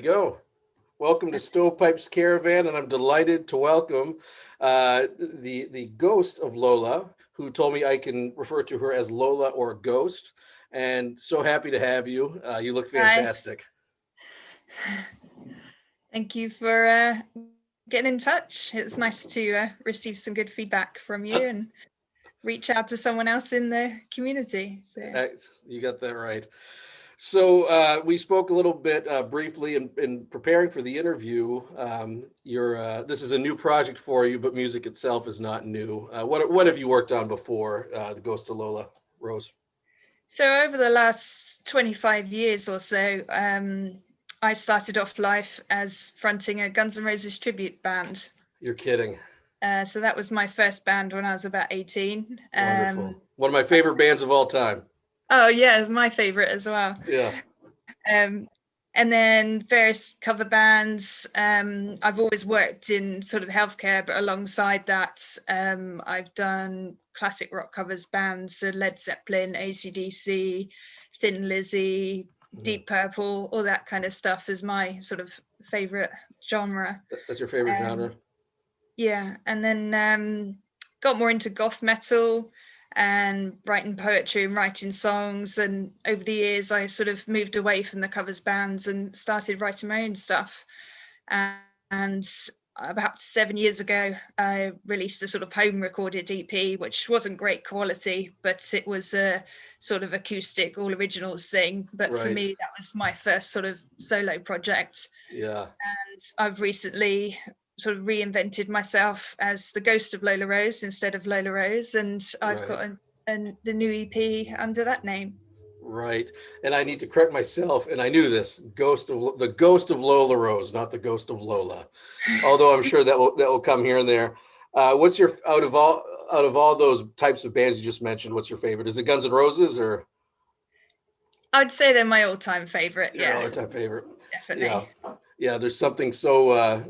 go. Welcome to Stovepipe's Caravan, and I'm delighted to welcome the ghost of Lola, who told me I can refer to her as Lola or Ghost. And so happy to have you. You look Hi, fantastic. thank you for getting in touch. It's nice to receive some good feedback from you and reach out to someone else in the community. So, You got that right. So we spoke a little bit briefly in preparing for the interview. This is a new project for you, but music itself is not new. What have you worked on before the Ghost of Lola Rose? so over the last 25 years or so, I started off life as fronting a Guns N' Roses tribute band. You're kidding. So that was my first band when I was about 18. Wonderful. One of my favorite bands of all time. Oh yeah, it's my favorite as well. Yeah. Um, and then various cover bands. I've always worked in sort of healthcare, but alongside that, I've done classic rock covers bands, so Led Zeppelin, AC/DC, Thin Lizzy, Deep Purple, all that kind of stuff is my sort of favorite genre. That's your favorite genre? Yeah, and then got more into goth metal and writing poetry and writing songs. And over the years, I sort of moved away from the covers bands and started writing my own stuff. And about 7 years ago, I released a sort of home recorded EP, which wasn't great quality, but it was a sort of acoustic, all originals thing. But for me, that was my first sort of solo project. Yeah. And I've recently sort of reinvented myself as the Ghost of Lola Rose instead of Lola Rose, and I've got the new EP under that name. Right, and I need to correct myself, and I knew this: the Ghost of Lola Rose, not the Ghost of Lola. Although I'm sure that will come here and there. What's your out of all those types of bands you just mentioned? What's your favorite? Is it Guns N' Roses or? I'd say they're my all-time favorite. Yeah, all-time favorite. Definitely. Yeah. There's something so.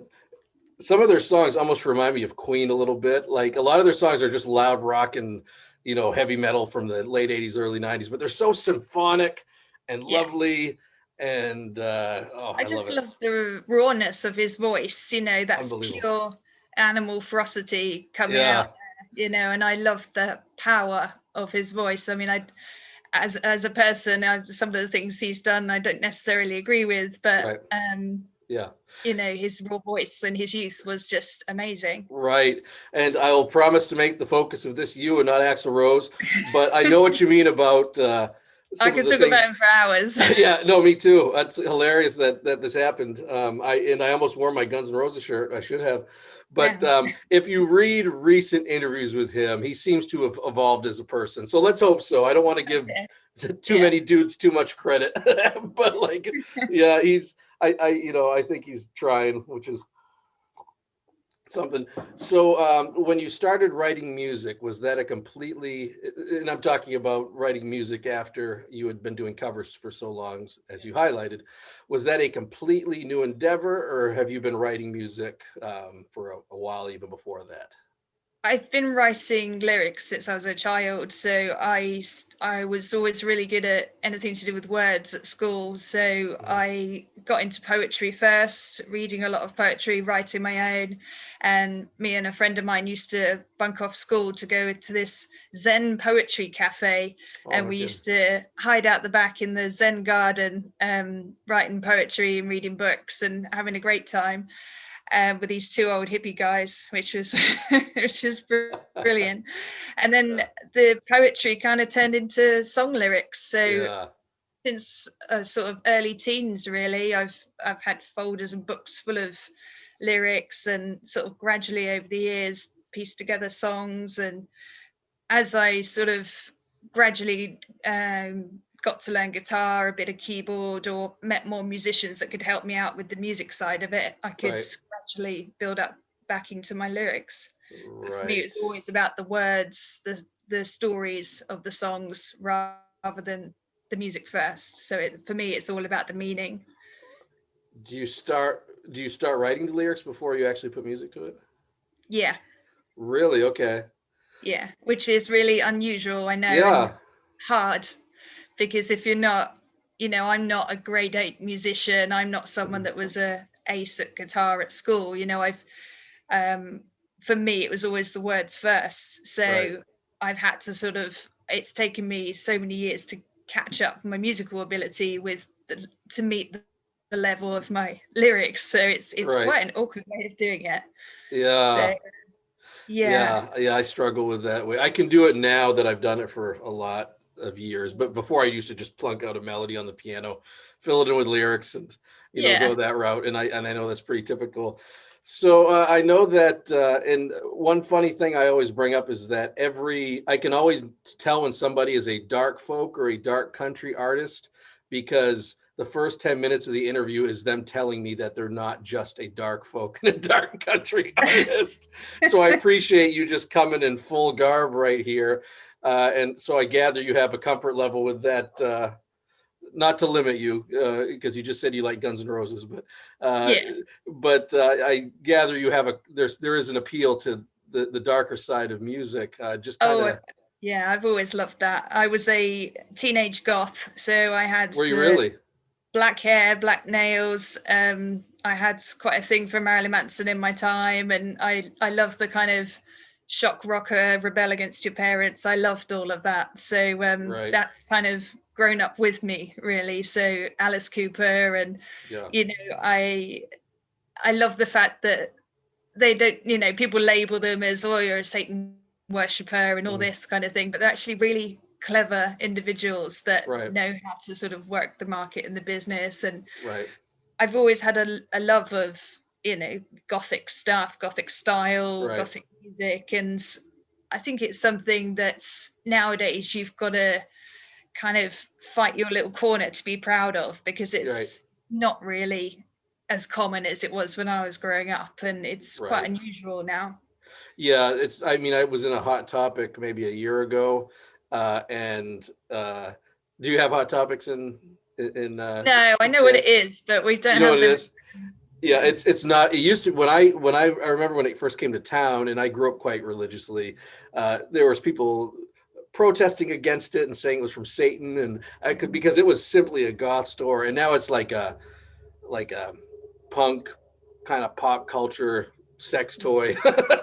Some of their songs almost remind me of Queen a little bit. Like a lot of their songs are just loud rock and heavy metal from the late 80s, early 90s, but they're so symphonic and lovely. And I just love the rawness of his voice. That's pure animal ferocity coming out. And I love the power of his voice. I mean, as a person, some of the things he's done I don't necessarily agree with, but his raw voice and his youth was just amazing. Right. And I'll promise to make the focus of this you and not Axl Rose, but I know what you mean about I could talk about him for hours. Yeah, no, me too. That's hilarious that this happened. I almost wore my Guns N' Roses shirt. I should have. But if you read recent interviews with him, he seems to have evolved as a person. So let's hope so. I don't want to give too many dudes too much credit, but I think he's trying, which is something. So when you started writing music, was that a completely, and I'm talking about writing music after you had been doing covers for so long, as you highlighted, was that a completely new endeavor, or have you been writing music for a while even before that? I've been writing lyrics since I was a child, so I was always really good at anything to do with words at school. So I got into poetry first, reading a lot of poetry, writing my own. And me and a friend of mine used to bunk off school to go to this Zen poetry cafe, and we used to hide out the back in the Zen garden, writing poetry and reading books and having a great time. With these two old hippie guys, which was brilliant. And then the poetry kind of turned into song lyrics. So since sort of early teens, really, I've had folders and books full of lyrics, and sort of gradually over the years pieced together songs. And as I sort of gradually got to learn guitar, a bit of keyboard, or met more musicians that could help me out with the music side of it, I could gradually build up back into my lyrics. But for me, it's always about the words, the stories of the songs rather than the music first. So for me, it's all about the meaning. Do you start writing the lyrics before you actually put music to it? Yeah. Really? Okay. Yeah, which is really unusual, I know, and hard. Because if you're not I'm not a grade 8 musician. I'm not someone that was a ace at guitar at school. For me, it was always the words first. So Right. I've had to it's taken me so many years to catch up my musical ability to meet the level of my lyrics. So it's Right. quite an awkward way of doing it. Yeah. So, yeah. I struggle with that way. I can do it now that I've done it for a lot of years, but before I used to just plunk out a melody on the piano, fill it in with lyrics, and go that route. And I know that's pretty typical. So I know that, and one funny thing I always bring up is that I can always tell when somebody is a dark folk or a dark country artist, because the first 10 minutes of the interview is them telling me that they're not just a dark folk and a dark country artist. So I appreciate you just coming in full garb right here. And so I gather you have a comfort level with that, not to limit you, because you just said you like Guns N' Roses, but I gather you have there is an appeal to the darker side of music. Just kind of. Yeah, I've always loved that. I was a teenage goth, so I had Were you really? Black hair, black nails. I had quite a thing for Marilyn Manson in my time, and I loved the kind of shock rocker, rebel against your parents. I loved all of that. So that's kind of grown up with me, really. So Alice Cooper, and I love the fact that they don't, people label them as, oh, you're a Satan worshipper and all this kind of thing, but they're actually really clever individuals that know how to sort of work the market and the business. And I've always had a love of gothic stuff, gothic style, gothic music, and I think it's something that's nowadays you've got to kind of fight your little corner to be proud of, because it's not really as common as it was when I was growing up, and it's quite unusual now. Yeah, I was in a Hot Topic maybe a year ago, and do you have Hot Topics in No, I know what it is, but we don't have them. Yeah, it's not. It used to, I remember when it first came to town, and I grew up quite religiously. There was people protesting against it and saying it was from Satan, and because it was simply a goth store, and now it's like a punk kind of pop culture sex toy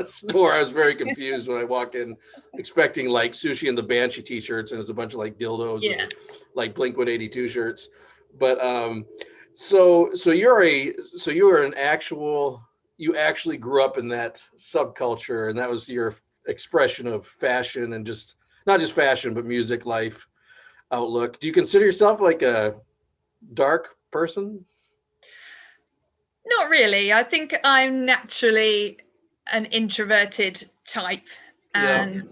store. I was very confused when I walked in, expecting like Sushi and the Banshee t-shirts, and there's a bunch of like dildos and like Blink-182 shirts. But so you actually grew up in that subculture, and that was your expression of fashion, and just not just fashion, but music, life, outlook. Do you consider yourself like a dark person? Not really. I think I'm naturally an introverted type, and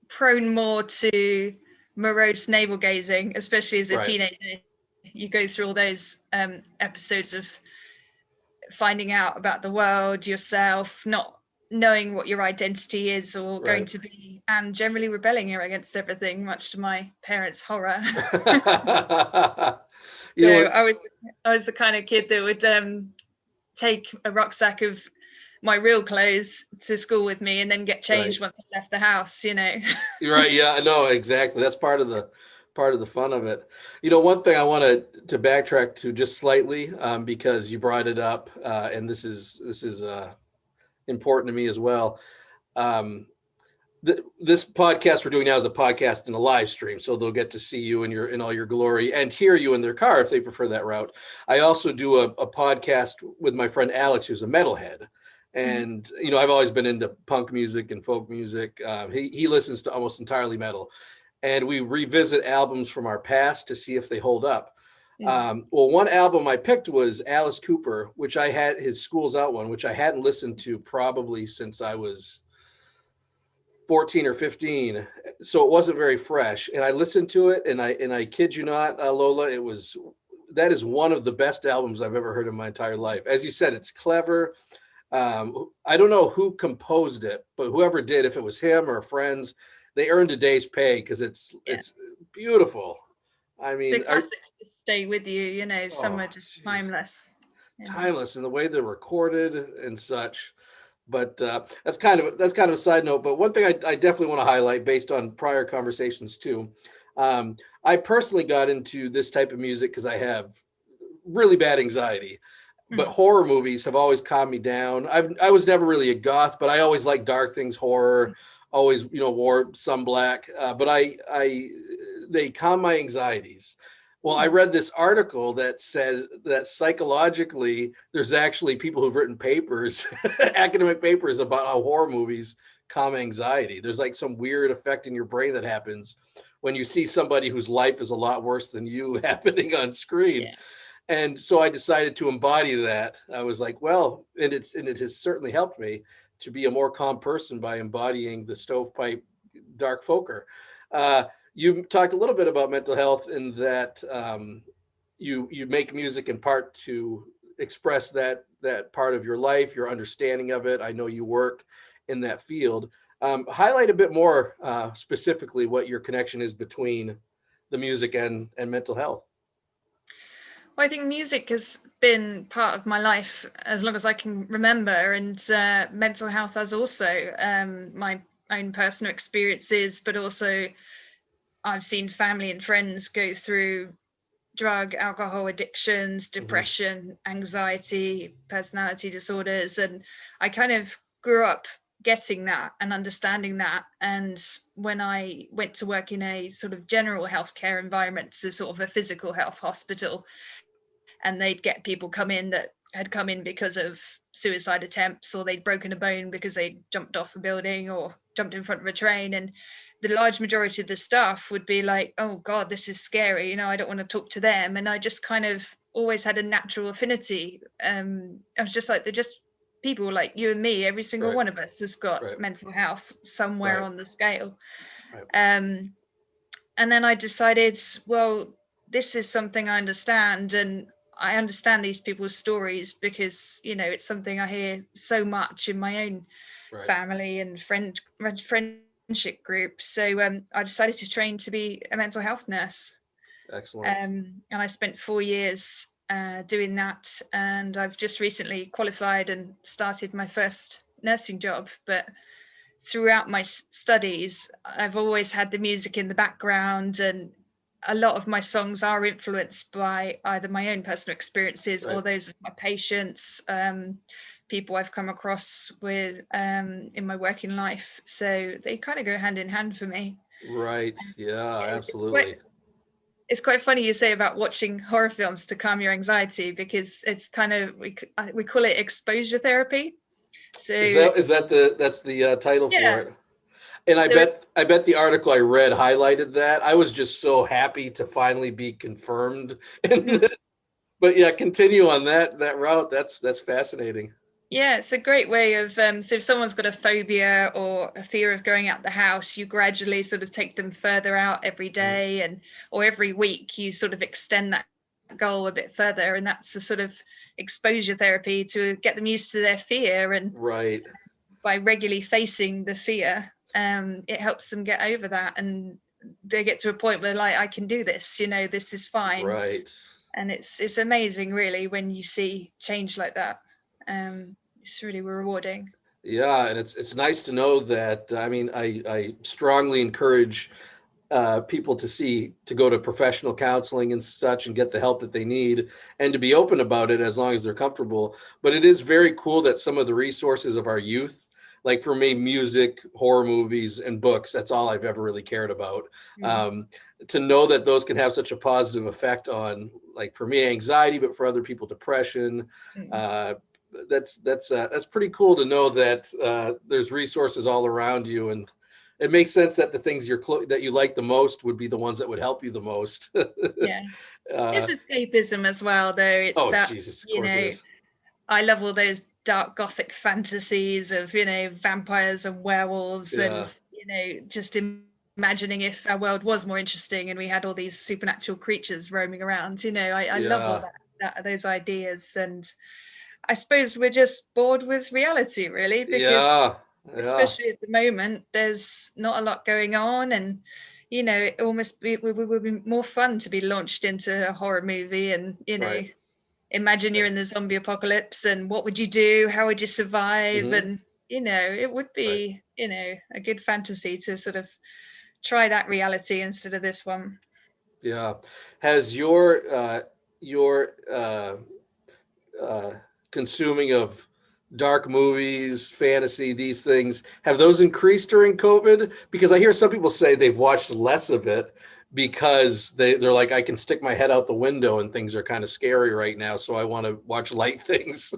prone more to morose navel gazing, especially as a teenager. You go through all those episodes of finding out about the world, yourself, not knowing what your identity is or going to be, and generally rebelling against everything, much to my parents' horror. I was the kind of kid that would take a rucksack of my real clothes to school with me and then get changed once I left the house, Right. Yeah, no, exactly. That's part of the fun of it. One thing I wanted to backtrack to just slightly, because you brought it up, and this is important to me as well. This podcast we're doing now is a podcast and a live stream, so they'll get to see you in all your glory and hear you in their car if they prefer that route. I also do a podcast with my friend Alex, who's a metalhead, and I've always been into punk music and folk music. He listens to almost entirely metal, and we revisit albums from our past to see if they hold up. Well, one album I picked was Alice Cooper, which I had his School's Out one, which I hadn't listened to probably since I was 14 or 15, so it wasn't very fresh. And I listened to it, and I kid you not, Lola, that is one of the best albums I've ever heard in my entire life. As you said, it's clever. I don't know who composed it, but whoever did, if it was him or friends, they earned a day's pay, because it's beautiful. I mean, the classics just stay with you, some are just timeless. Timeless in the way they're recorded and such. But that's kind of a side note. But one thing I definitely want to highlight, based on prior conversations too, I personally got into this type of music because I have really bad anxiety, but horror movies have always calmed me down. I was never really a goth, but I always liked dark things, horror, always, wore some black, but they calm my anxieties. Well, I read this article that said that psychologically, there's actually people who've written papers, academic papers about how horror movies calm anxiety. There's like some weird effect in your brain that happens when you see somebody whose life is a lot worse than you happening on screen. Yeah. And so I decided to embody that. I was like, well, and it has certainly helped me to be a more calm person by embodying the Stovepipe dark folker. You talked a little bit about mental health in that you make music in part to express that part of your life, your understanding of it. I know you work in that field. Highlight a bit more specifically what your connection is between the music and mental health. Well, I think music has been part of my life as long as I can remember, and mental health has also my own personal experiences, but also I've seen family and friends go through drug, alcohol addictions, depression, anxiety, personality disorders, and I kind of grew up getting that and understanding that. And when I went to work in a sort of general healthcare environment, so sort of a physical health hospital, and they'd get people come in that had come in because of suicide attempts, or they'd broken a bone because they jumped off a building or jumped in front of a train, and the large majority of the staff would be like, oh God, this is scary, I don't want to talk to them. And I just kind of always had a natural affinity. I was just like, they're just people like you and me. Every single one of us has got mental health somewhere on the scale. And then I decided, well, this is something I understand, and I understand these people's stories because it's something I hear so much in my own family and friendship group. So I decided to train to be a mental health nurse. Excellent. And I spent 4 years doing that, and I've just recently qualified and started my first nursing job. But throughout my studies, I've always had the music in the background, and a lot of my songs are influenced by either my own personal experiences or those of my patients, people I've come across with in my working life. So they kind of go hand in hand for me. Right. Yeah, absolutely. It's quite funny you say about watching horror films to calm your anxiety, because it's kind of, we call it exposure therapy. So that's the title for it. And I bet the article I read highlighted that. I was just so happy to finally be confirmed. But yeah, continue on that route. That's fascinating. Yeah, it's a great way of so if someone's got a phobia or a fear of going out the house, you gradually sort of take them further out every day, or every week you sort of extend that goal a bit further, and that's a sort of exposure therapy to get them used to their fear. And by regularly facing the fear, it helps them get over that, and they get to a point where like, I can do this, this is fine. And it's amazing really when you see change like that. It's really rewarding. Yeah, and it's nice to know that. I mean, I strongly encourage people to go to professional counseling and such, and get the help that they need, and to be open about it as long as they're comfortable. But it is very cool that some of the resources of our youth, like for me, music, horror movies, and books, that's all I've ever really cared about. To know that those can have such a positive effect on, like for me, anxiety, but for other people, depression. That's pretty cool to know that there's resources all around you, and it makes sense that the things that you like the most would be the ones that would help you the most. Yeah, it's escapism as well, though. It's Jesus, of course it is. I love all those dark gothic fantasies of vampires and werewolves, and just imagining if our world was more interesting and we had all these supernatural creatures roaming around. I love all those ideas, and I suppose we're just bored with reality, really, because especially at the moment, there's not a lot going on, and it almost would be more fun to be launched into a horror movie, and imagine you're in the zombie apocalypse, and what would you do? How would you survive? And it would be a good fantasy to sort of try that reality instead of this one. Yeah. Has your consuming of dark movies, fantasy, these things, have those increased during COVID? Because I hear some people say they've watched less of it because they're like, I can stick my head out the window and things are kind of scary right now, so I want to watch light things.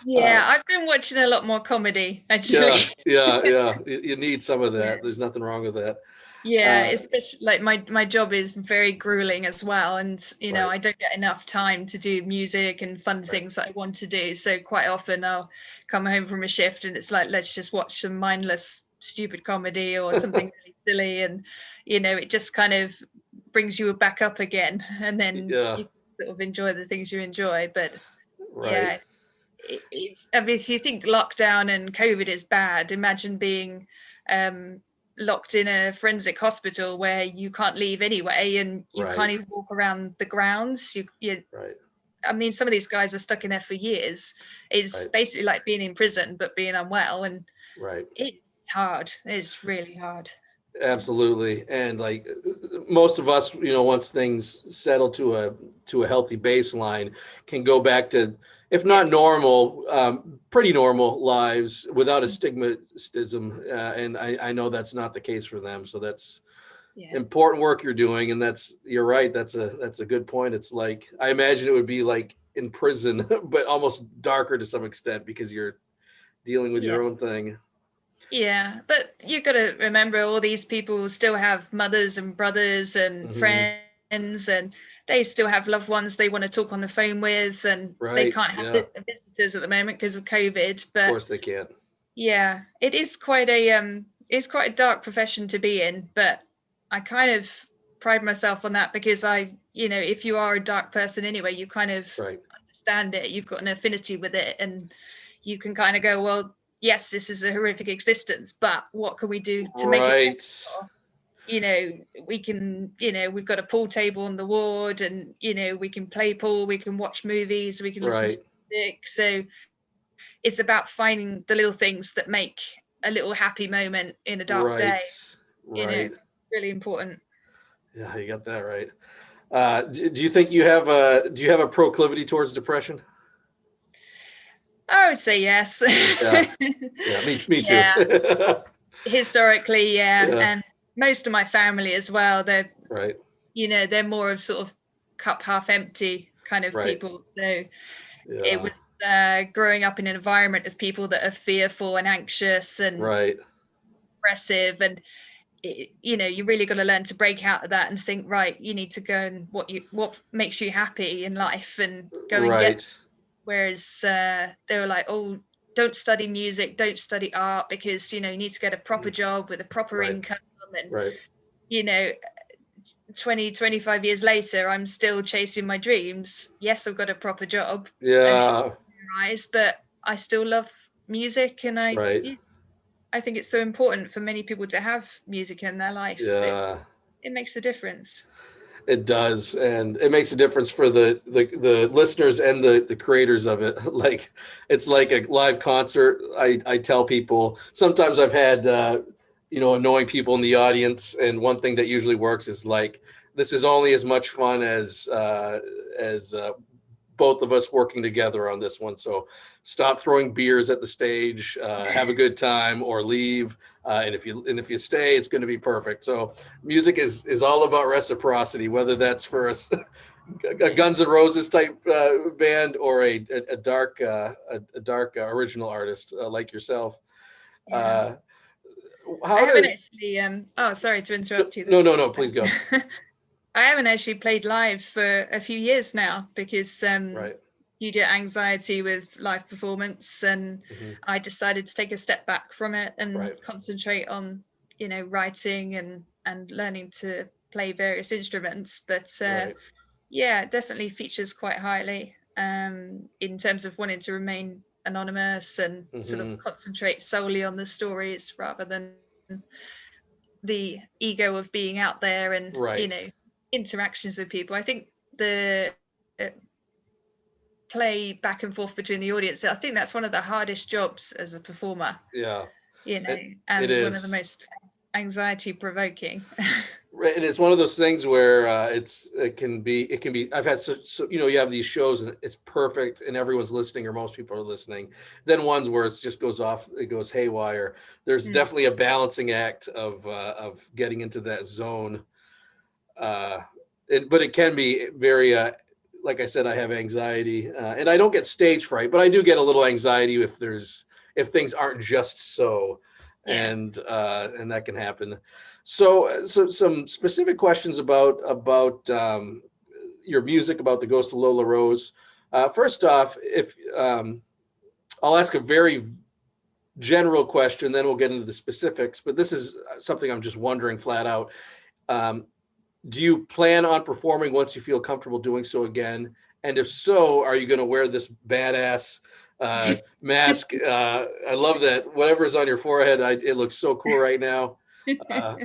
Yeah, I've been watching a lot more comedy, actually. Yeah. You need some of that. There's nothing wrong with that. Yeah, especially like my job is very grueling as well, and Right. I don't get enough time to do music and fun things that I want to do. So quite often I'll come home from a shift and it's like, let's just watch some mindless stupid comedy or something really silly, and it just kind of brings you back up again, and then you sort of enjoy the things you enjoy. But yeah, it's, I mean, if you think lockdown and COVID is bad, imagine being locked in a forensic hospital where you can't leave anyway, and you can't even walk around the grounds. I mean, some of these guys are stuck in there for years. It's basically like being in prison but being unwell, and it's hard. It's really hard. Absolutely. And like most of us, once things settle to a healthy baseline, can go back to, if not normal, pretty normal lives without a stigmatism. And I know that's not the case for them. So that's important work you're doing. And you're right. That's a good point. It's like, I imagine it would be like in prison, but almost darker to some extent because you're dealing with your own thing. Yeah, but you got to remember, all these people still have mothers and brothers and friends, and they still have loved ones they want to talk on the phone with, and they can't have visitors at the moment because of COVID. But of course they can't. Yeah, it is quite a dark profession to be in, but I kind of pride myself on that because if you are a dark person anyway, you kind of understand it. You've got an affinity with it, and you can kind of go, well, yes, this is a horrific existence, but what can we do to make it better? We can, we've got a pool table on the ward, and we can play pool, we can watch movies, we can listen to music. So it's about finding the little things that make a little happy moment in a dark day. Really important. Yeah, you got that right. Do you think you have a proclivity towards depression? I would say yes. Me too. Historically, and most of my family as well. They're they're more of sort of cup half empty kind of people. So it was growing up in an environment of people that are fearful and anxious and aggressive, and you really got to learn to break out of that and think, you need to go and what makes you happy in life and go and get. Whereas they were like, oh, don't study music, don't study art, because you need to get a proper job with a proper income, and 25 years later I'm still chasing my dreams. Yes, I've got a proper job, but I still love music, and I think it's so important for many people to have music in their life. It makes a difference. It does, and it makes a difference for the listeners and the creators of it. Like, it's like a live concert. I tell people, sometimes I've had annoying people in the audience, and one thing that usually works is like, this is only as much fun as both of us working together on this one. So stop throwing beers at the stage, have a good time, or leave. And if you stay, it's going to be perfect. So music is all about reciprocity, whether that's for a Guns N' Roses type band or a dark original artist like yourself. I haven't actually. Sorry to interrupt you. No, please go. I haven't actually played live for a few years now because due to anxiety with live performance, and I decided to take a step back from it and concentrate on writing and learning to play various instruments. But it definitely features quite highly in terms of wanting to remain anonymous and sort of concentrate solely on the stories rather than the ego of being out there and interactions with people. I think the play back and forth between the audience, I think that's one of the hardest jobs as a performer. And one of the most anxiety provoking. Right, and it's one of those things where it can be. I've had so you have these shows and it's perfect and everyone's listening or most people are listening. Then ones where it just goes off, it goes haywire. There's definitely a balancing act of getting into that zone. But it can be very like I said, I have anxiety and I don't get stage fright, but I do get a little anxiety if things aren't just so, and that can happen. So some specific questions about your music, about the Ghost of Lola Rose. First off, if I'll ask a very general question, then we'll get into the specifics. But this is something I'm just wondering flat out. Do you plan on performing once you feel comfortable doing so again? And if so, are you going to wear this badass mask? I love that. Whatever's on your forehead, it looks so cool right now. I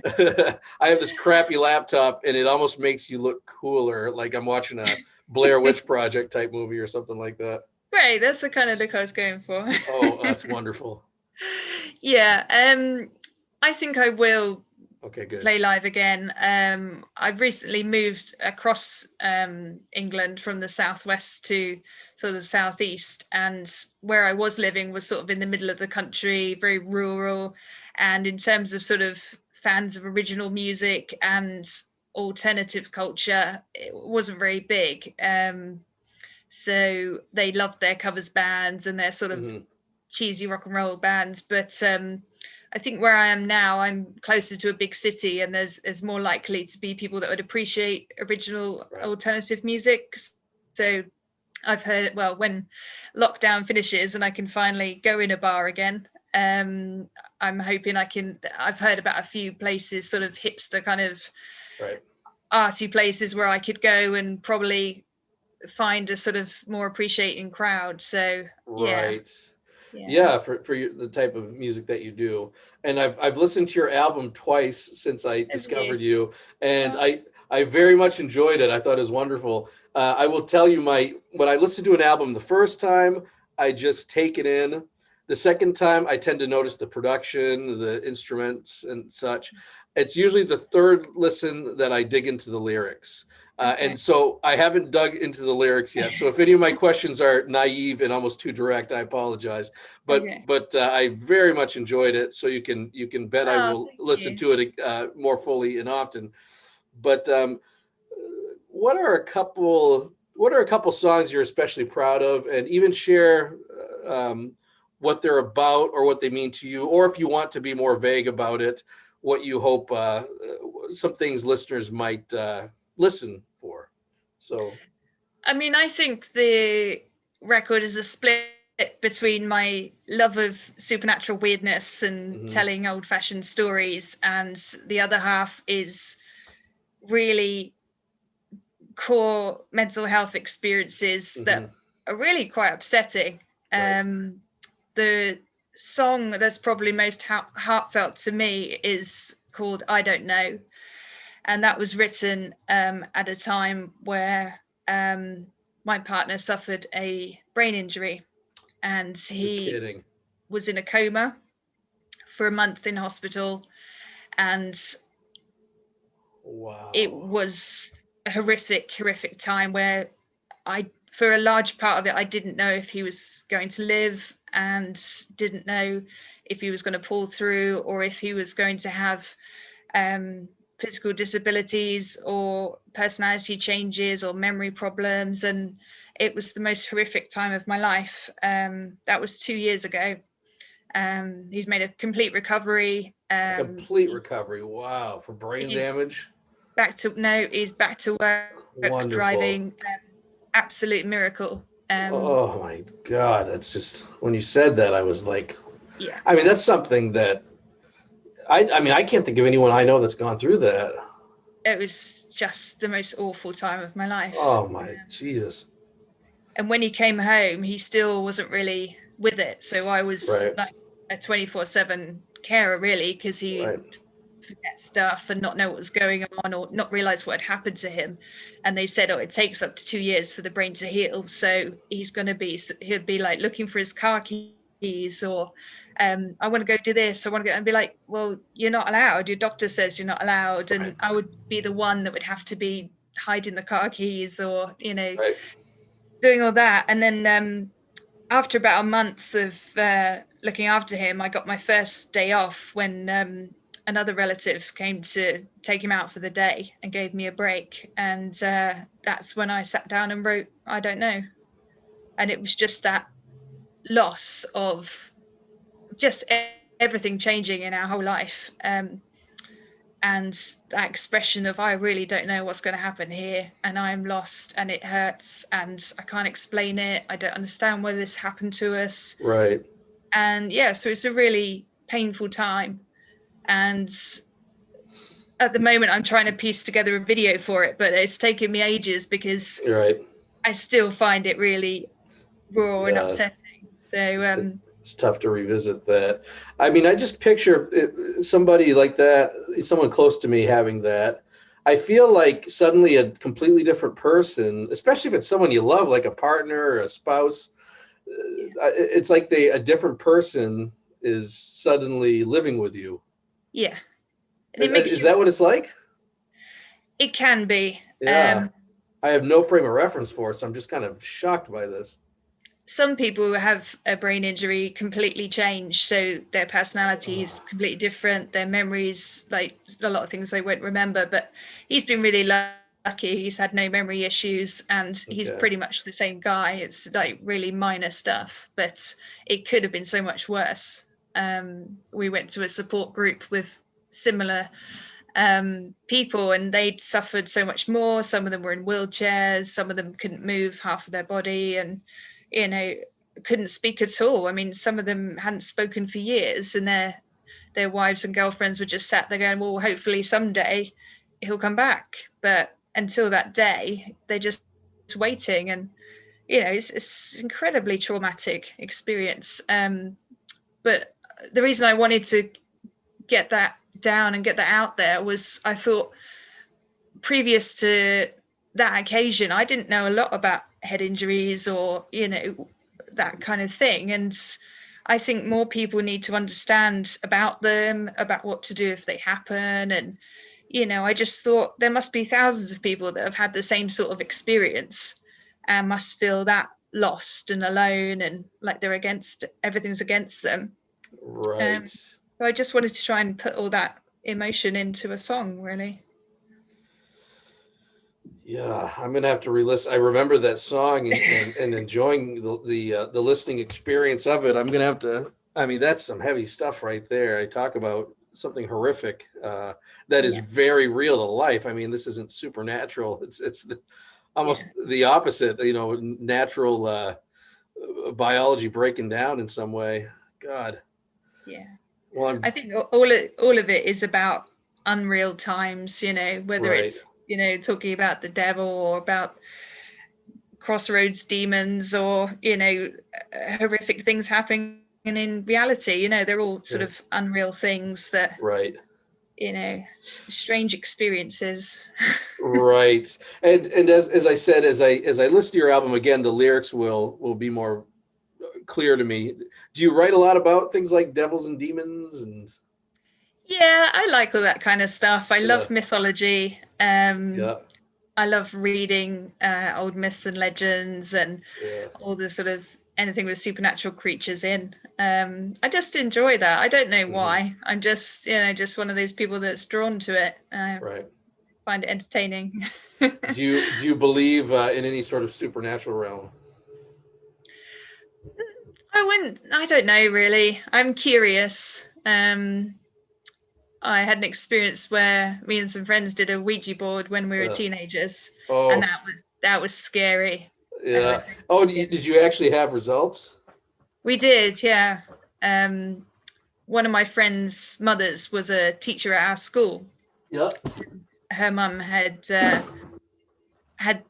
have this crappy laptop and it almost makes you look cooler, like I'm watching a Blair Witch Project type movie or something like that. Right, that's the kind of look I was going for. Oh, that's wonderful. Yeah, I think I will Okay, good. play live again. I've recently moved across England from the southwest to sort of southeast, and where I was living was sort of in the middle of the country, very rural. And in terms of sort of fans of original music and alternative culture, it wasn't very big. So they loved their covers bands and their sort of cheesy rock and roll bands. But I think where I am now, I'm closer to a big city, and there's more likely to be people that would appreciate original alternative music. So I've heard, well, when lockdown finishes and I can finally go in a bar again, I'm hoping I've heard about a few places, sort of hipster kind of arty places where I could go and probably find a sort of more appreciating crowd. So yeah, for the type of music that you do. And I've listened to your album twice since I discovered you, and I very much enjoyed it. I thought it was wonderful. I will tell you, when I listen to an album the first time, I just take it in. The second time, I tend to notice the production, the instruments and such. It's usually the third listen that I dig into the lyrics. And so I haven't dug into the lyrics yet. So if any of my questions are naive and almost too direct, I apologize. But I very much enjoyed it. So you can bet I will listen to it more fully and often. But what are a couple songs you're especially proud of, and even share what they're about or what they mean to you, or if you want to be more vague about it, what you hope some things listeners might listen for. So, I mean, I think the record is a split between my love of supernatural weirdness and telling old-fashioned stories, and the other half is really core mental health experiences that are really quite upsetting. The song that's probably most heartfelt to me is called I Don't Know, and that was written at a time where my partner suffered a brain injury, and he was in a coma for a month in hospital, and it was a horrific time where for a large part of it, I didn't know if he was going to live, and didn't know if he was going to pull through, or if he was going to have physical disabilities or personality changes or memory problems. And it was the most horrific time of my life. That was 2 years ago. He's made a complete recovery. Wow. For brain damage? He's back to work. Wonderful. Driving. Absolute miracle. Oh my God. That's just, when you said that, I was like, I mean, that's something that I mean, I can't think of anyone I know that's gone through that. It was just the most awful time of my life. Oh my Jesus. And when he came home, he still wasn't really with it. So I was like a 24/7 carer, really, because he would forget stuff and not know what was going on, or not realize what had happened to him. And they said, it takes up to 2 years for the brain to heal. So he'll be like looking for his car keys keys, or I want to go do this, I want to go, and be like, well, you're not allowed, your doctor says you're not allowed. And I would be the one that would have to be hiding the car keys, or doing all that. And then after about a month of looking after him, I got my first day off when another relative came to take him out for the day and gave me a break. And that's when I sat down and wrote I Don't Know. And it was just that loss of just everything changing in our whole life. And that expression of, I really don't know what's going to happen here, and I'm lost, and it hurts, and I can't explain it. I don't understand why this happened to us. Right. And so it's a really painful time. And at the moment, I'm trying to piece together a video for it, but it's taken me ages because I still find it really raw and upsetting. So it's tough to revisit that. I mean, I just picture somebody like that, someone close to me having that. I feel like suddenly a completely different person, especially if it's someone you love, like a partner or a spouse. It's like a different person is suddenly living with you. Yeah. And is that what it's like? It can be. Yeah. I have no frame of reference for it, so I'm just kind of shocked by this. Some people who have a brain injury completely change, so their personality is completely different, their memories, like a lot of things they won't remember. But he's been really lucky. He's had no memory issues, and he's pretty much the same guy. It's like really minor stuff, but it could have been so much worse. We went to a support group with similar people, and they'd suffered so much more. Some of them were in wheelchairs, some of them couldn't move half of their body, and couldn't speak at all. I mean, some of them hadn't spoken for years, and their wives and girlfriends were just sat there going, well, hopefully someday he'll come back. But until that day, they're just waiting. And it's an incredibly traumatic experience. But the reason I wanted to get that down and get that out there was, I thought previous to that occasion, I didn't know a lot about head injuries or that kind of thing. And I think more people need to understand about them, about what to do if they happen. And I just thought there must be thousands of people that have had the same sort of experience and must feel that lost and alone and like everything's against them. Right. So I just wanted to try and put all that emotion into a song, really. Yeah, I'm gonna have to re-listen. I remember that song and enjoying the listening experience of it. I'm gonna have to. I mean, that's some heavy stuff right there. I talk about something horrific that is very real to life. I mean, this isn't supernatural. It's almost the opposite. Natural biology breaking down in some way. God. Yeah. Well, I think all of it is about unreal times. Whether it's talking about the devil or about crossroads demons or horrific things happening in reality. They're all sort of unreal things that strange experiences. Right. And as I said, as I listen to your album again, the lyrics will be more clear to me. Do you write a lot about things like devils and demons? And yeah, I like all that kind of stuff. I love mythology. I love reading old myths and legends and all the sort of anything with supernatural creatures in. I just enjoy that. I don't know why. I'm just one of those people that's drawn to it. Find it entertaining. Do you believe in any sort of supernatural realm? I don't know really. I'm curious. I had an experience where me and some friends did a Ouija board when we were teenagers, and that was scary. Yeah. Did you actually have results? We did, yeah. One of my friends' mothers was a teacher at our school. Yeah. Her mum had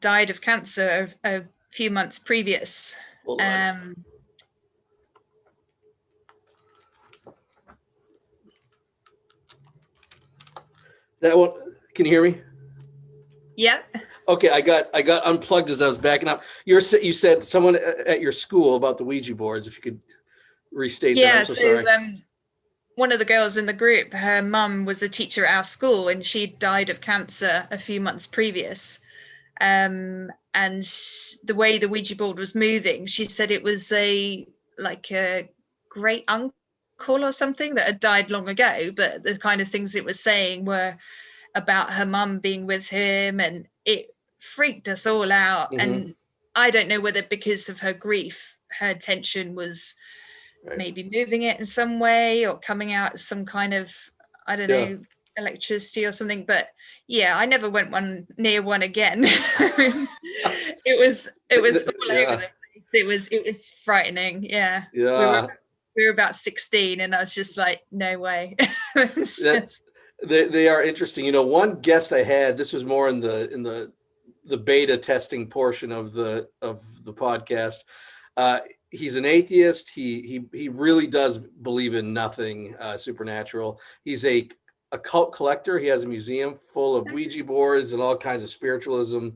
died of cancer a few months previous. That one, can you hear me? Yeah. Okay, I got unplugged as I was backing up. You said someone at your school about the Ouija boards. If you could restate that? I'm so sorry. One of the girls in the group, her mum was a teacher at our school, and she died of cancer a few months previous. And the way the Ouija board was moving, she said it was a great uncle or something that had died long ago, but the kind of things it was saying were about her mum being with him, and it freaked us all out. And I don't know whether because of her grief, her attention was maybe moving it in some way or coming out as some kind of, I don't know, electricity or something. But yeah, I never went near one again. it was all over the place. It was frightening. Yeah. We were about 16, and I was just like, no way. They are interesting. You know, one guest I had, this was more in the beta testing portion of the podcast. He's an atheist. He really does believe in nothing supernatural. He's a cult collector. He has a museum full of Ouija boards and all kinds of spiritualism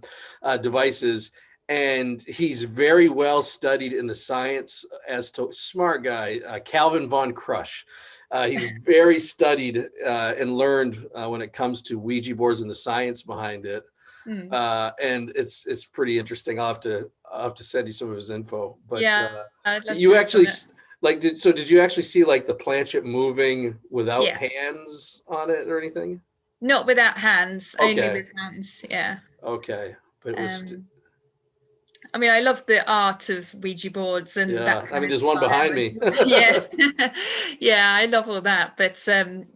devices. And he's very well studied in the science as to smart guy, Calvin von Crush. He's very studied and learned when it comes to Ouija boards and the science behind it. And it's pretty interesting. I'll have to send you some of his info. But you actually did you actually see like the planchette moving without hands on it or anything? Not without hands, only with hands. Yeah. Okay, but it was. I mean, I love the art of Ouija boards and that. I mean, there's one behind me. I love all that. But I'm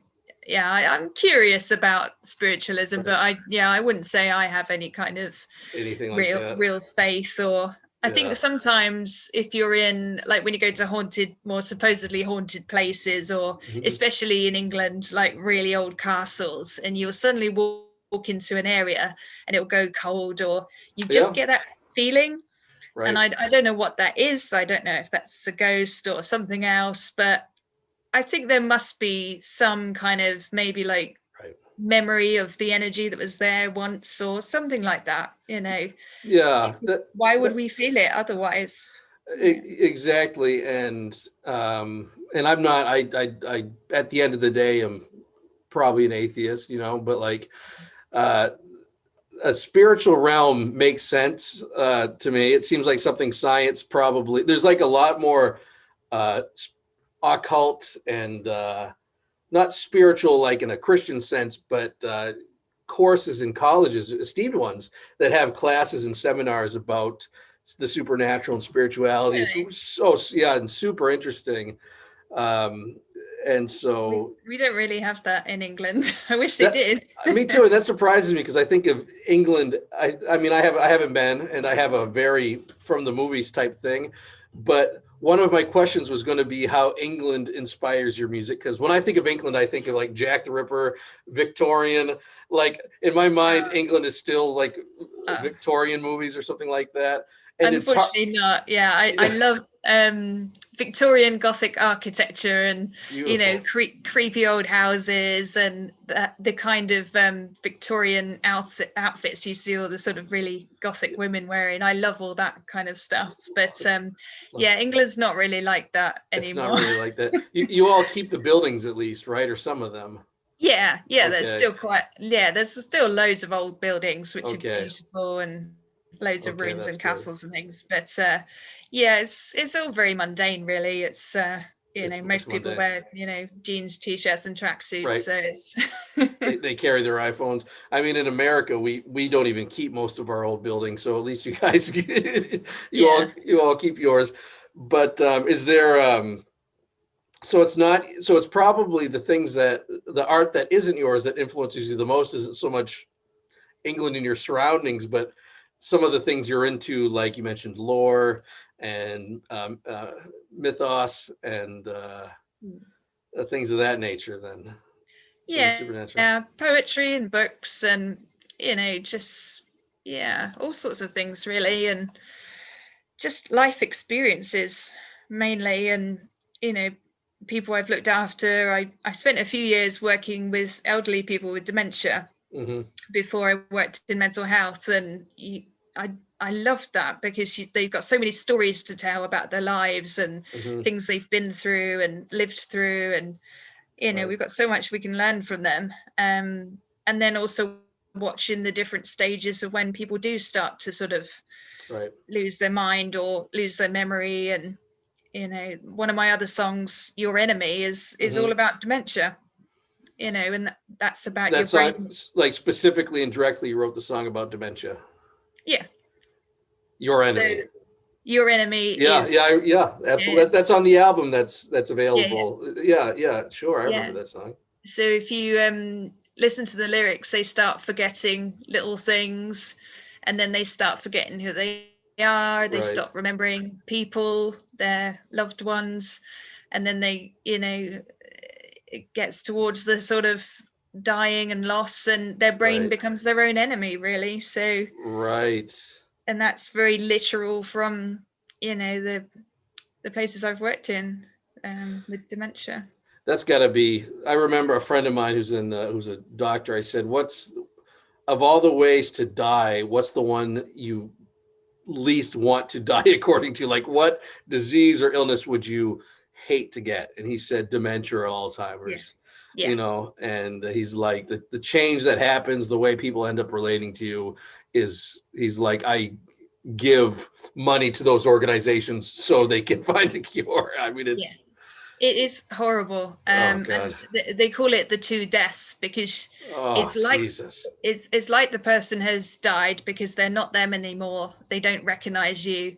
curious about spiritualism, but I wouldn't say I have any kind of anything like real faith. Or I think sometimes if you're in, like when you go to more supposedly haunted places, or especially in England, like really old castles, and you'll suddenly walk into an area and it'll go cold, or you just get that feeling. Right. And I don't know what that is. I don't know if that's a ghost or something else, but I think there must be some kind of maybe like memory of the energy that was there once or something like that, you know. Yeah. Why would we feel it otherwise? Exactly. And I'm not, I at the end of the day, I'm probably an atheist, you know, but like, a spiritual realm makes sense to me. It seems like something science probably, there's like a lot more occult and not spiritual like in a Christian sense, but courses in colleges, esteemed ones, that have classes and seminars about the supernatural and spirituality. Really? And super interesting. And so we don't really have that in England. I wish they did. Me too. And that surprises me because I think of England. I mean, I haven't been, and I have a very from the movies type thing. But one of my questions was going to be how England inspires your music. Because when I think of England, I think of like Jack the Ripper, Victorian. Like in my mind, England is still like Victorian movies or something like that. And unfortunately not. Yeah, I love Victorian Gothic architecture and beautiful. You know, creepy old houses and the kind of Victorian outfits you see all the sort of really Gothic women wearing. I love all that kind of stuff. But England's not really like that anymore. It's not really like that. You all keep the buildings at least, right? Or some of them. Yeah. Okay. There's still there's still loads of old buildings which are beautiful, and loads of ruins and castles and things, but it's all very mundane, really. It's most people wear jeans, t-shirts and tracksuits, right. So it's they carry their iPhones. I mean, in America we don't even keep most of our old buildings, so at least you guys you all keep yours. But is there so it's probably the things that the art that isn't yours that influences you the most isn't so much England and your surroundings, but some of the things you're into, like you mentioned, lore and mythos and things of that nature. Then, poetry and books, and just all sorts of things, really, and just life experiences mainly, and people I've looked after. I spent a few years working with elderly people with dementia. Mm-hmm. Before I worked in mental health, and I I loved that because they've got so many stories to tell about their lives and things they've been through and lived through, and we've got so much we can learn from them. And then also watching the different stages of when people do start to sort of lose their mind or lose their memory. And one of my other songs, Your Enemy, is all about dementia, and that's about your brain. Like specifically and directly you wrote the song about dementia. Yeah. Your Enemy. So, Your Enemy is absolutely. That's on the album that's available. Yeah, sure. I remember that song. So if you listen to the lyrics, they start forgetting little things, and then they start forgetting who they are. They stop remembering people, their loved ones, and then they, it gets towards the sort of dying and loss, and their brain becomes their own enemy, really. So and that's very literal from the places I've worked in with dementia. That's got to be. I remember a friend of mine who's a doctor. I said, "What's of all the ways to die? What's the one you least want to die according to? Like, what disease or illness would you hate to get?" And he said, "Dementia or Alzheimer's." And he's like, the change that happens, the way people end up relating to you he's like, I give money to those organizations so they can find a cure. I mean, it is horrible. And they call it the two deaths because it's like it's like the person has died because they're not them anymore. They don't recognize you.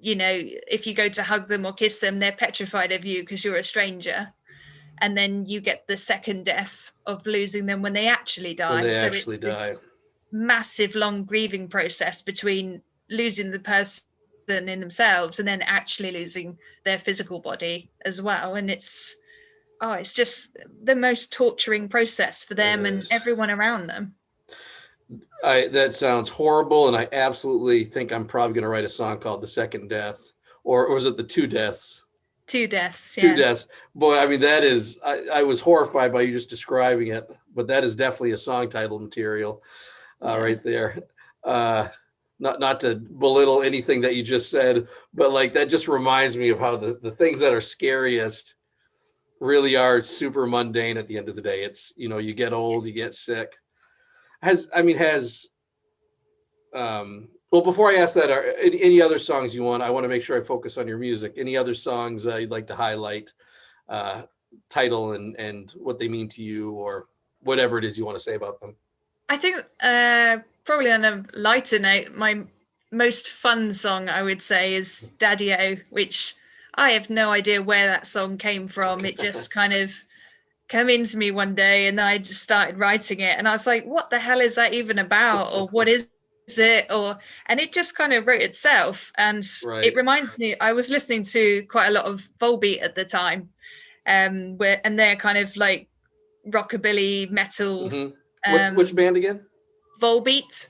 If you go to hug them or kiss them, they're petrified of you because you're a stranger. And then you get the second death of losing them when they actually die. It's this massive, long grieving process between losing the person in themselves and then actually losing their physical body as well. And it's just the most torturing process for them and everyone around them. That sounds horrible, and I absolutely think I'm probably going to write a song called The Second Death, or was it The Two Deaths? Two deaths. Two deaths. Boy, I mean, that is, I was horrified by you just describing it, but that is definitely a song title material right there. Not to belittle anything that you just said, but like that just reminds me of how the things that are scariest really are super mundane at the end of the day. It's, you get old, you get sick. Well, before I ask that, are any other songs you want? I want to make sure I focus on your music. Any other songs you'd like to highlight, title and what they mean to you, or whatever it is you want to say about them? I think probably on a lighter note, my most fun song I would say is Daddy-O, which I have no idea where that song came from. It just kind of came into me one day and I just started writing it. And I was like, what the hell is that even about? Or what is it? And it just kind of wrote itself. And it reminds me, I was listening to quite a lot of Volbeat at the time, and they're kind of like rockabilly metal. Mm-hmm. Which band again? Volbeat.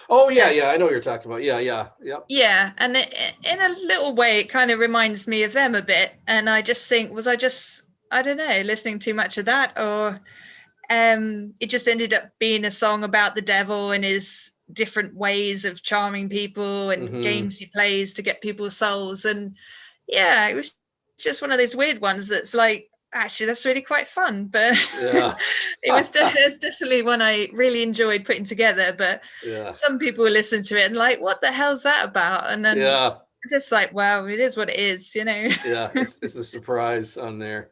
Oh yeah, I know what you're talking about. Yeah. And in a little way, it kind of reminds me of them a bit. And I just think, I don't know, listening too much of that, or it just ended up being a song about the devil and his different ways of charming people and games he plays to get people's souls. And it was just one of those weird ones that's like, actually, that's really quite fun. But it was definitely one I really enjoyed putting together. But some people listen to it and like, what the hell's that about? And then just like, wow, it is what it is, it's a surprise on there.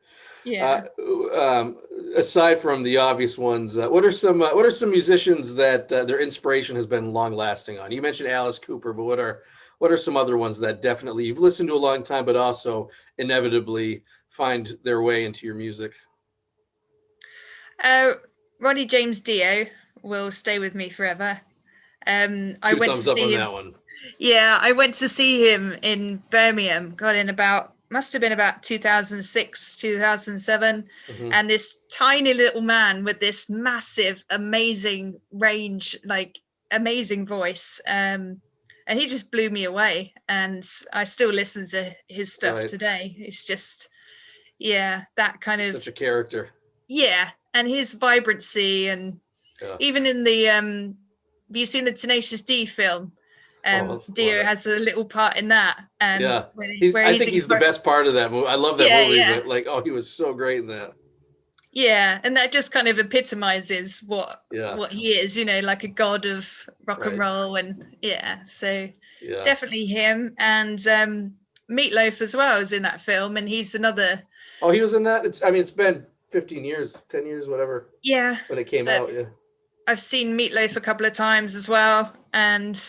Aside from the obvious ones, what are some musicians that their inspiration has been long lasting on? You mentioned Alice Cooper, but what are some other ones that definitely you've listened to a long time, but also inevitably find their way into your music? Rodney James Dio will stay with me forever. I went to see him. That one. Yeah, I went to see him in Birmingham. Must have been about 2006, 2007. And this tiny little man with this massive, amazing range, like amazing voice. And he just blew me away. And I still listen to his stuff today. It's just, that kind of. Such a character. Yeah. And his vibrancy. And even in the, have you seen the Tenacious D film? Dio has a little part in that. Yeah, I think he's the best part of that movie. I love that movie, but like, oh, he was so great in that. Yeah, and that just kind of epitomizes what he is, like a god of rock and roll, and so definitely him. And Meatloaf as well is in that film, and he's another. Oh, he was in that. It's been 15 years, 10 years, whatever. Yeah, when it came out. Yeah, I've seen Meatloaf a couple of times as well, and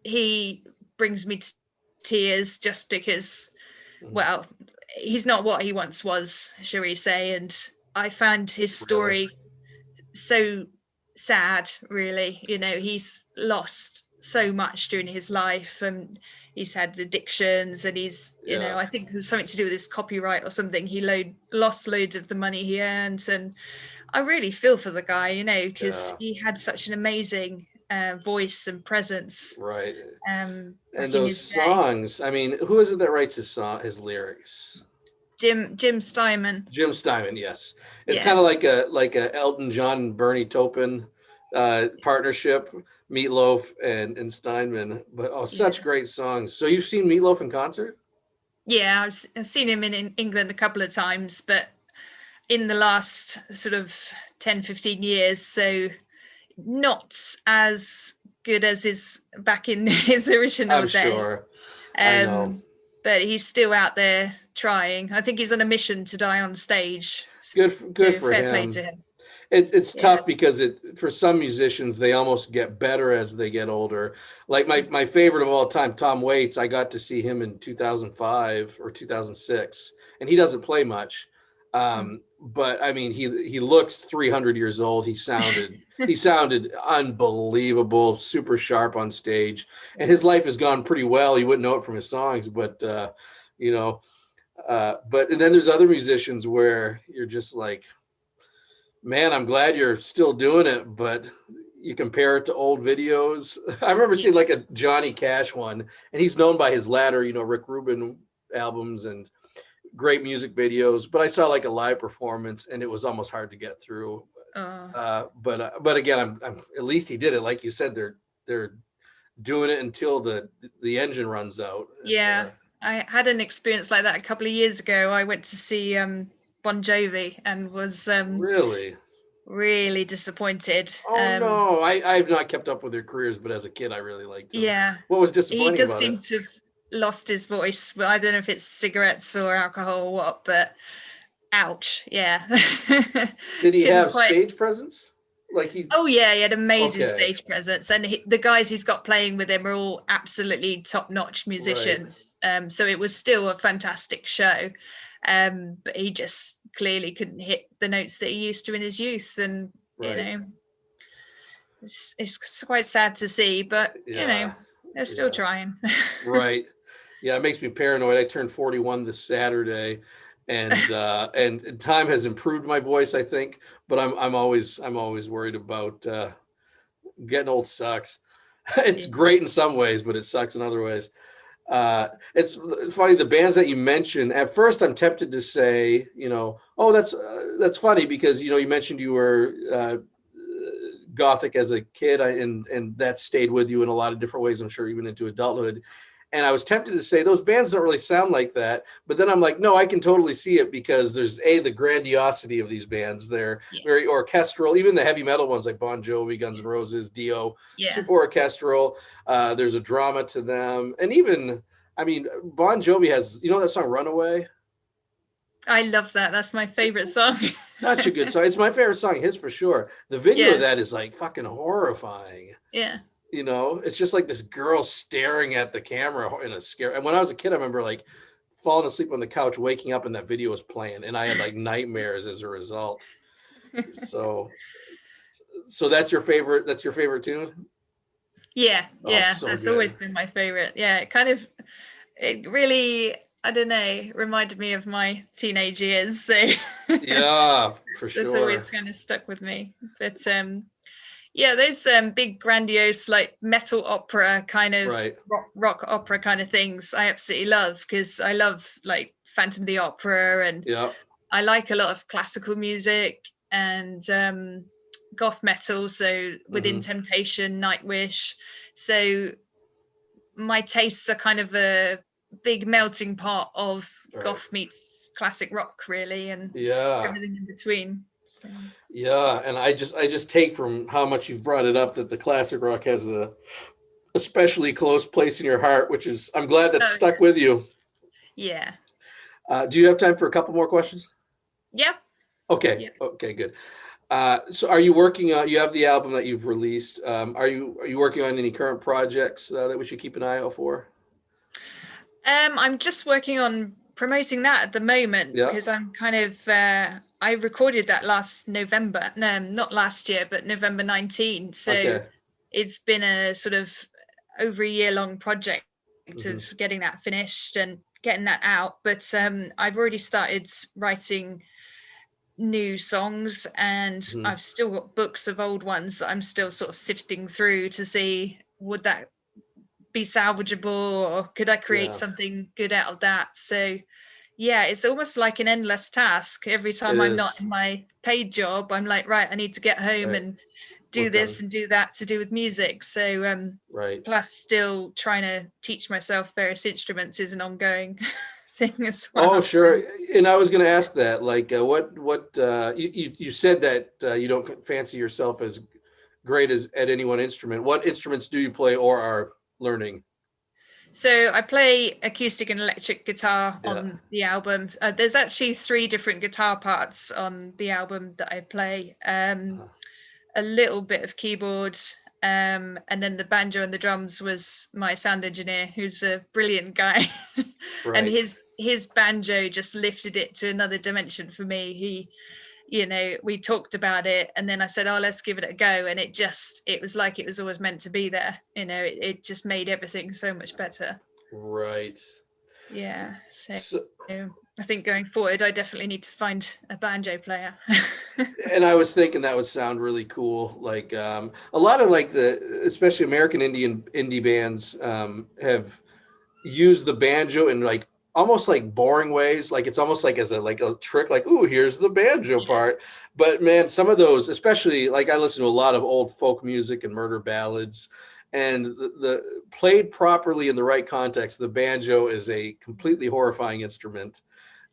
he brings me to tears just because, well, he's not what he once was, shall we say, and I found his story so sad, really. He's lost so much during his life, and he's had addictions, and he's, I think there's something to do with his copyright or something. He lost loads of the money he earned, and I really feel for the guy, because he had such an amazing voice and presence. Right. And those songs, who is it that writes his lyrics? Jim Steinman. Jim Steinman, yes. It's kind of like a Elton John and Bernie Taupin partnership, Meatloaf and Steinman. But such great songs. So you've seen Meatloaf in concert? Yeah, I've seen him in England a couple of times, but in the last sort of 10, 15 years, so not as good as his back in his original day. I'm sure. I know. But he's still out there trying. I think he's on a mission to die on stage. Good for him. Fair play to him. It's tough because for some musicians, they almost get better as they get older. Like my favorite of all time, Tom Waits, I got to see him in 2005 or 2006, and he doesn't play much. But he looks 300 years old. He sounded unbelievable, super sharp on stage, and his life has gone pretty well. You wouldn't know it from his songs, but and then there's other musicians where you're just like, man, I'm glad you're still doing it, but you compare it to old videos. I remember seeing like a Johnny Cash one, and he's known by his latter, Rick Rubin albums and great music videos, but I saw like a live performance and it was almost hard to get through. But again, I'm at least he did it. Like you said, they're doing it until the engine runs out. Yeah. I had an experience like that a couple of years ago. I went to see Bon Jovi and was really disappointed. Oh no, I've not kept up with their careers, but as a kid I really liked them. Yeah. What was disappointing about it? He does seem to have lost his voice. Well, I don't know if it's cigarettes or alcohol or what, but ouch. Yeah. Did he have stage presence? He had amazing stage presence, and the guys he's got playing with him are all absolutely top-notch musicians. Right. So it was still a fantastic show, but he just clearly couldn't hit the notes that he used to in his youth, and it's quite sad to see, but they're still trying. Right. Yeah, it makes me paranoid. I turned 41 this Saturday, and time has improved my voice, I think, but I'm always worried about getting old. Sucks. It's great in some ways, but it sucks in other ways. It's funny, the bands that you mentioned, at first I'm tempted to say, that's funny because you mentioned you were gothic as a kid, and that stayed with you in a lot of different ways, I'm sure, even into adulthood. And I was tempted to say those bands don't really sound like that, but then I'm like, no, I can totally see it because there's the grandiosity of these bands. They're very orchestral, even the heavy metal ones like Bon Jovi, Guns N' Roses, Dio, super orchestral. There's a drama to them. And even, Bon Jovi has, that song Runaway? I love that. That's my favorite song. Such a good song. It's my favorite song, his for sure. The video of that is like fucking horrifying. Yeah. It's just like this girl staring at the camera in a scare. And when I was a kid, I remember like falling asleep on the couch, waking up, and that video was playing, and I had like nightmares as a result. So that's your favorite. That's your favorite tune. Yeah, so that's good. Always been my favorite. Yeah, it really, I don't know, reminded me of my teenage years. So yeah, for sure. It's always kind of stuck with me. But those big grandiose like metal opera kind of rock opera kind of things I absolutely love, because I love like Phantom of the Opera, and I like a lot of classical music and goth metal, so Within Temptation, Nightwish. So my tastes are kind of a big melting pot of goth meets classic rock, really, and everything in between. So. Yeah, and I just take from how much you've brought it up that the classic rock has a especially close place in your heart, which is, I'm glad that's stuck with you. Yeah. Do you have time for a couple more questions? Yeah. Okay. Yeah. Okay, good. So are you working on, you have the album that you've released. Are you working on any current projects that we should keep an eye out for? I'm just working on promoting that at the moment because I'm kind of, I recorded that last November. No, not last year, but November 19. So it's been a sort of over a year long project of getting that finished and getting that out. But I've already started writing new songs, and I've still got books of old ones that I'm still sort of sifting through to see would that be salvageable or could I create something good out of that. So yeah, it's almost like an endless task. Every time I'm not in my paid job, I'm like, right, I need to get home and do this and do that to do with music. So plus still trying to teach myself various instruments is an ongoing thing as well. Oh, sure. And I was going to ask that, like, what you said that you don't fancy yourself as great as at any one instrument. What instruments do you play or are learning? So I play acoustic and electric guitar on the album. There's actually 3 different guitar parts on the album that I play. A little bit of keyboard, and then the banjo and the drums was my sound engineer, who's a brilliant guy. And his banjo just lifted it to another dimension for me. He, we talked about it, and then I said, oh, let's give it a go, and it was like it was always meant to be there. It just made everything so much better. Yeah. So I think going forward I definitely need to find a banjo player. And I was thinking that would sound really cool. Like a lot of like especially American indie bands have used the banjo in like almost like boring ways. Like it's almost like as a trick, like, ooh, here's the banjo part. But man, some of those, especially like I listen to a lot of old folk music and murder ballads, and the played properly in the right context, the banjo is a completely horrifying instrument.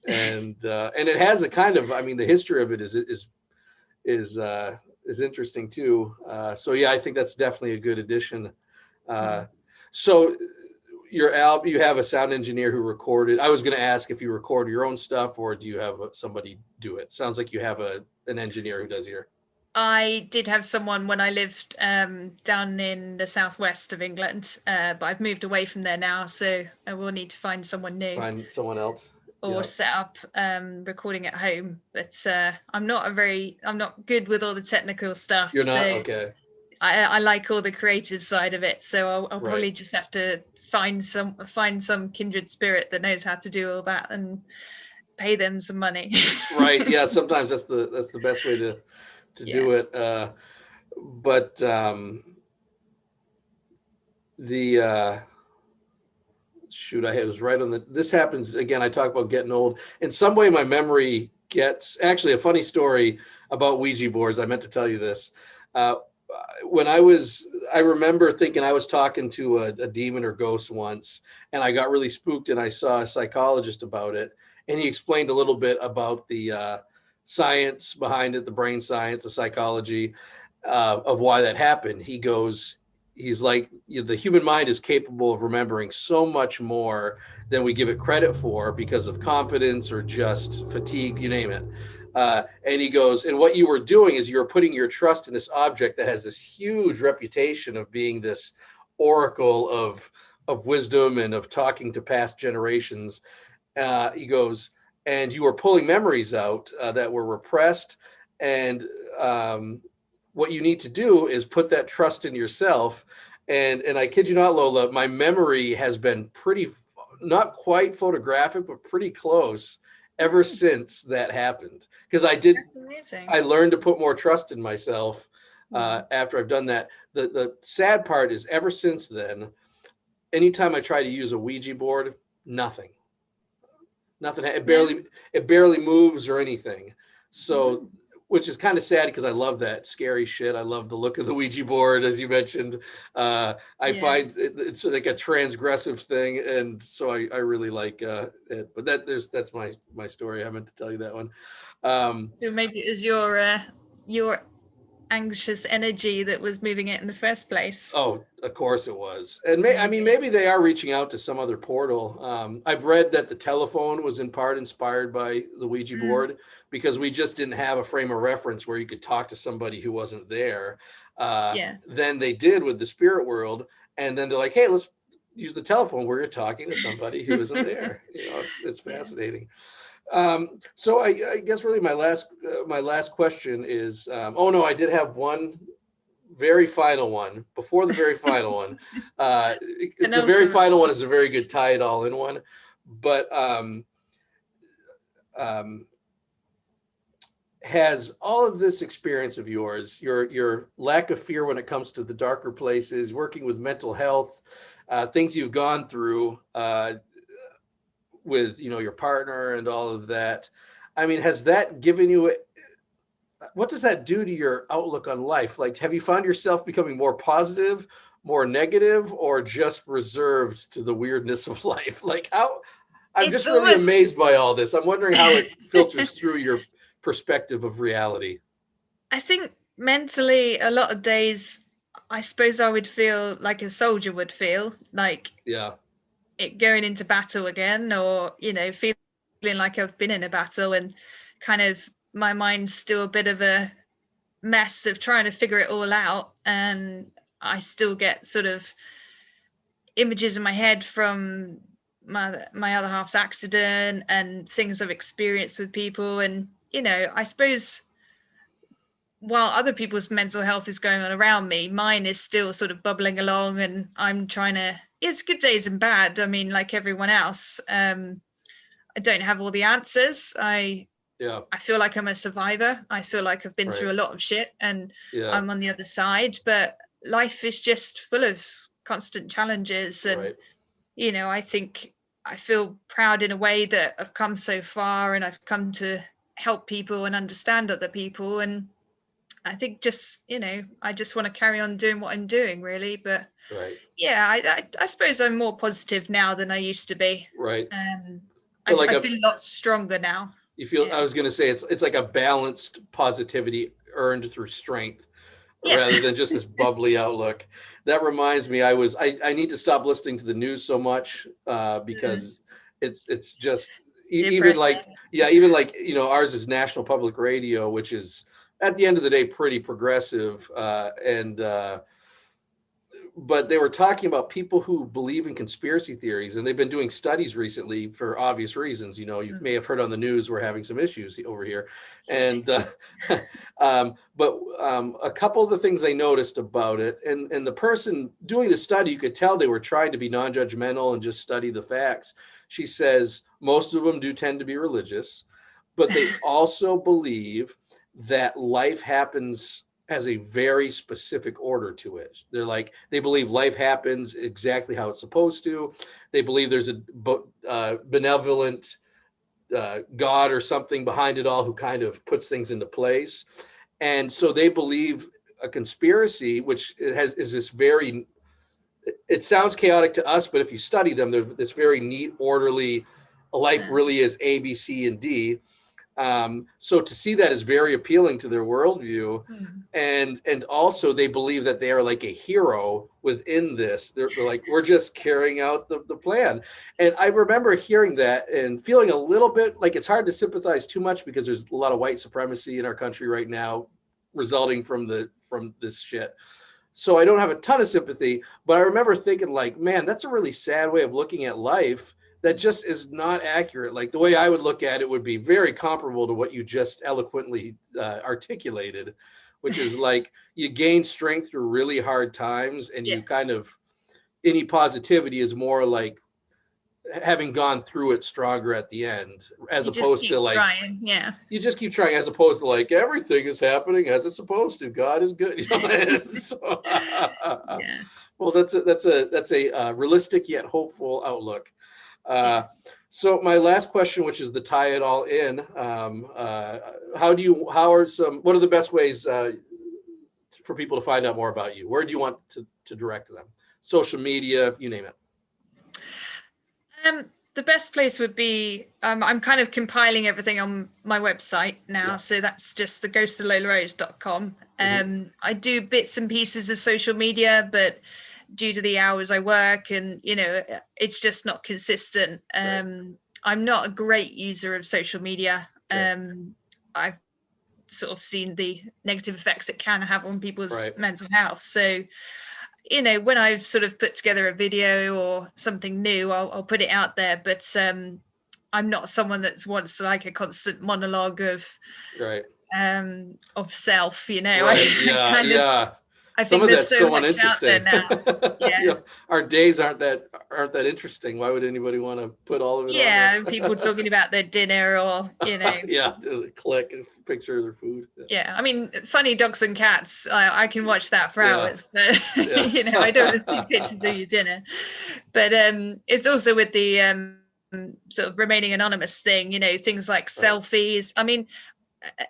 And it has a kind of, I mean, the history of it is interesting too. So yeah, I think that's definitely a good addition. So your album, you have a sound engineer who recorded. I was going to ask if you record your own stuff or do you have somebody do it? Sounds like you have an engineer who does your. I did have someone when I lived down in the southwest of England, but I've moved away from there now, so I will need to find someone new. Find someone else. Or set up recording at home. But I'm not good with all the technical stuff. You're not? Okay. I like all the creative side of it, so I'll probably just have to find some kindred spirit that knows how to do all that and pay them some money. Right. Yeah. Sometimes that's the best way to do it. But shoot, I was right on this happens again. I talk about getting old. In some way, my memory gets actually a funny story about Ouija boards. I meant to tell you this. When I remember thinking I was talking to a demon or ghost once, and I got really spooked, and I saw a psychologist about it, and he explained a little bit about the science behind it, the brain science, the psychology of why that happened. He's like, the human mind is capable of remembering so much more than we give it credit for because of confidence or just fatigue, you name it. And he goes, and what you were doing is you were putting your trust in this object that has this huge reputation of being this oracle of wisdom and of talking to past generations. He goes, and you were pulling memories out that were repressed. And what you need to do is put that trust in yourself. And I kid you not, Lola, my memory has been not quite photographic, but pretty close ever since that happened. Because I learned to put more trust in myself after I've done that. The sad part is ever since then, anytime I try to use a Ouija board, nothing. It barely moves or anything. So which is kind of sad because I love that scary shit. I love the look of the Ouija board, as you mentioned. I find it's like a transgressive thing, and so I really like it. But that's my story. I meant to tell you that one. So maybe it was your anxious energy that was moving it in the first place. Oh, of course it was. And maybe they are reaching out to some other portal. I've read that the telephone was in part inspired by the Ouija board, because we just didn't have a frame of reference where you could talk to somebody who wasn't there. Then they did with the spirit world. And then they're like, hey, let's use the telephone where you're talking to somebody who isn't there. It's fascinating. So I guess really my last question is, I did have one very final one before the very final one. The very final one is a very good tie it all in one, but has all of this experience of yours, your lack of fear when it comes to the darker places, working with mental health, things you've gone through, with your partner and all of that, I mean, has that given you what does that do to your outlook on life? Like, have you found yourself becoming more positive, more negative, or just reserved to the weirdness of life? Like, how I'm just really amazed by all this. I'm wondering how it filters through your perspective of reality. I think mentally a lot of days I suppose I would feel like a soldier would feel, like it going into battle again, or feeling like I've been in a battle and kind of my mind's still a bit of a mess of trying to figure it all out, and I still get sort of images in my head from my other half's accident and things I've experienced with people. And I suppose while other people's mental health is going on around me, mine is still sort of bubbling along, and I'm trying to, it's good days and bad. I mean, like everyone else, I don't have all the answers. I feel like I'm a survivor. I feel like I've been through a lot of shit, and I'm on the other side, but life is just full of constant challenges. And, I think I feel proud in a way that I've come so far, and I've come to help people and understand other people. And I think just, I just want to carry on doing what I'm doing, really. But I suppose I'm more positive now than I used to be. I feel a lot stronger now. You feel, I was going to say, it's like a balanced positivity earned through strength rather than just this bubbly outlook. That reminds me, I need to stop listening to the news so much because it's just even like ours is National Public Radio, which is at the end of the day pretty progressive, but they were talking about people who believe in conspiracy theories, and they've been doing studies recently for obvious reasons. You may have heard on the news we're having some issues over here, and but a couple of the things they noticed about it, and the person doing the study, you could tell they were trying to be non-judgmental and just study the facts. She says most of them do tend to be religious, but they also believe that life happens has a very specific order to it. They believe life happens exactly how it's supposed to. They believe there's a benevolent God or something behind it all who kind of puts things into place. And so they believe a conspiracy, which is this very, it sounds chaotic to us, but if you study them, they're this very neat, orderly, life really is A, B, C, and D. So to see that is very appealing to their worldview. And also they believe that they are like a hero within this. They're like, we're just carrying out the plan. And I remember hearing that and feeling a little bit like it's hard to sympathize too much because there's a lot of white supremacy in our country right now resulting from this shit. So I don't have a ton of sympathy, but I remember thinking like, man, that's a really sad way of looking at life. That just is not accurate. Like the way I would look at it would be very comparable to what you just eloquently articulated, which is like you gain strength through really hard times, and you kind of, any positivity is more like having gone through it stronger at the end, as opposed to like, you just keep trying, as opposed to like everything is happening as it's supposed to. God is good. So, well, that's a realistic yet hopeful outlook. So my last question, which is to tie it all in, what are the best ways for people to find out more about you? Where do you want to direct them? Social media, you name it. The best place would be, I'm kind of compiling everything on my website now. Yeah. So that's just the ghostoflolarose.com. I do bits and pieces of social media, but due to the hours I work and, it's just not consistent. I'm not a great user of social media. I've sort of seen the negative effects it can have on people's mental health. So, when I've sort of put together a video or something new, I'll put it out there. But I'm not someone that wants like a constant monologue of self. I Some think of there's that's so much out there now. Our days aren't that interesting. Why would anybody want to put all of it on there? People talking about their dinner or click a picture of their food. I mean, funny dogs and cats, I can watch that for hours, but I don't want to see pictures of your dinner. But it's also with the sort of remaining anonymous thing, things like selfies. I mean,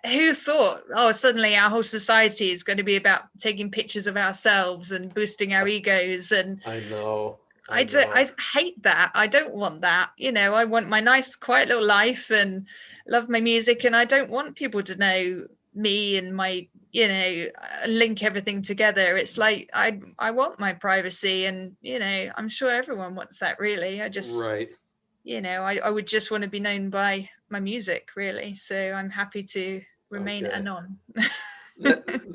who thought, suddenly our whole society is going to be about taking pictures of ourselves and boosting our egos? And I know. I hate that. I don't want that. I want my nice, quiet little life and love my music. And I don't want people to know me and my, link everything together. It's like, I want my privacy, and, I'm sure everyone wants that, really. I just, I would just want to be known by my music, really. So I'm happy to remain anon.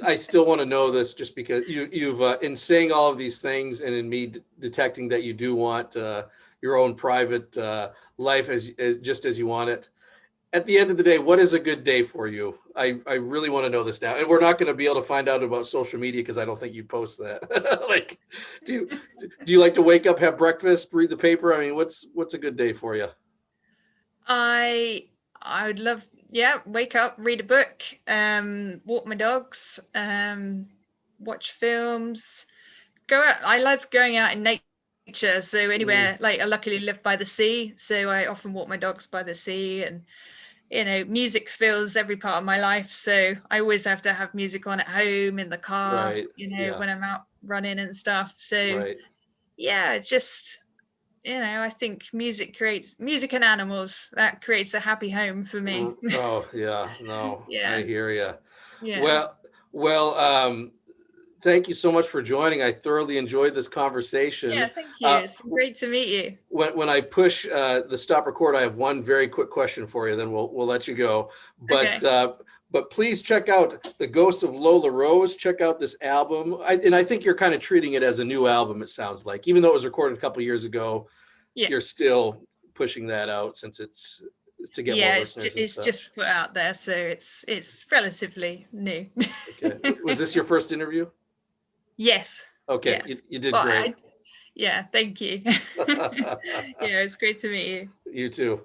I still want to know this, just because you've in saying all of these things and in me detecting that you do want your own private life as just as you want it. At the end of the day, what is a good day for you? I really want to know this now. And we're not going to be able to find out about social media because I don't think you post that. Like, do you like to wake up, have breakfast, read the paper? I mean, what's a good day for you? I would love, wake up, read a book, walk my dogs, watch films, go out. I love going out in nature. So anywhere, like I luckily live by the sea, so I often walk my dogs by the sea. And music fills every part of my life, so I always have to have music on at home, in the car, when I'm out running and stuff. So it's just, I think music and animals, that creates a happy home for me. I hear you. Well, thank you so much for joining. I thoroughly enjoyed this conversation. Thank you. It's been great to meet you. When I push the stop record, I have one very quick question for you, then we'll let you go. But please check out The Ghost of Lola Rose. Check out this album. I think you're kind of treating it as a new album, it sounds like. Even though it was recorded a couple years ago, you're still pushing that out, since it's to get more listeners. It's just put out there, so it's relatively new. Was this your first interview? Yes. Okay, you did great. Thank you. It's great to meet you. You too.